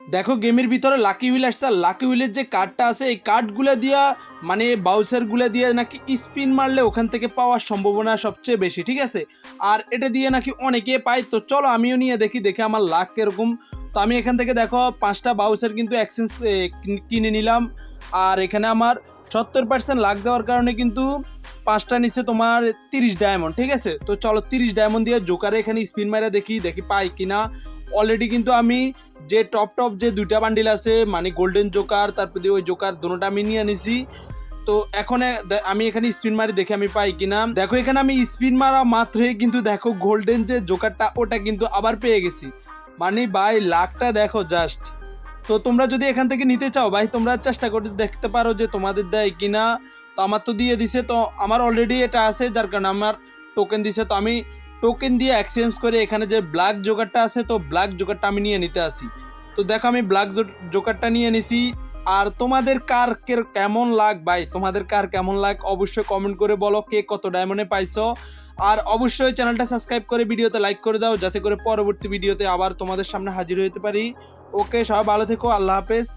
দেখো গেমের ভিতরে লাকি হুইল আসছে, আর লাকি হুইলের যে কার্ডটা আছে এই কার্ডগুলো দিয়া মানে বাউচারগুলো দিয়ে নাকি স্পিন মারলে ওখান থেকে পাওয়ার সম্ভাবনা সবচেয়ে বেশি, ঠিক আছে। আর এটা দিয়ে নাকি অনেকে পায়, তো চলো আমিও নিয়ে দেখি, দেখে আমার লাক কিরকম। তো আমি এখান থেকে দেখো 5টা বাউচার কিন্তু এক্সচেঞ্জ কিনে নিলাম। আর এখানে আমার 70% লাক দেওয়ার কারণে কিন্তু 5টা নিচে তোমার 30 ডায়মন্ড, ঠিক আছে। তো চলো 30 ডায়মন্ড দিয়ে জোকারে এখানে স্পিন মারা দেখি দেখি পাই কিনা। অলরেডি কিন্তু আমি যে টপ যে 2টা বান্ডিল আছে মানে গোল্ডেন জোকার তারপর দিয়ে ওই জোকার দুটোটা আমি নিয়ে নিছি। তো এখন আমি এখানে স্পিন মারি দেখে আমি পাই কিনা। দেখো এখানে আমি স্পিন মারা মাত্রই কিন্তু দেখো গোল্ডেন যে জোকারটা ওটা কিন্তু আবার পেয়ে গেছি। মানে ভাই লাকটা দেখো জাস্ট। তো তোমরা যদি এখান থেকে নিতে চাও ভাই তোমরা চেষ্টা করে দেখতে পারো যে তোমাদের দেয় কিনা। তো আমার তো দিয়ে দিছে, তো আমার অলরেডি এটা আছে যার কারণে আমার টোকেন দিছে। তো আমি টোকেন দিয়ে এক্সচেঞ্জ করে এখানে যে ব্ল্যাক জোকারটা আছে তো ব্ল্যাক জোকারটা আমি নিয়ে নিতে আসি। তো দেখো আমি ব্ল্যাক জোকারটা নিয়ে নিছি। আর তোমাদের কার কেমন লাগ ভাই, তোমাদের কার কেমন লাগ অবশ্যই কমেন্ট করে বলো কে কত ডায়মন্ডে পাইছো। আর অবশ্যই চ্যানেলটা সাবস্ক্রাইব করে ভিডিওতে লাইক করে দাও যাতে করে পরবর্তী ভিডিওতে আবার তোমাদের সামনে হাজির হতে পারি। ওকে, সবাই ভালো থেকো, আল্লাহ হাফেজ।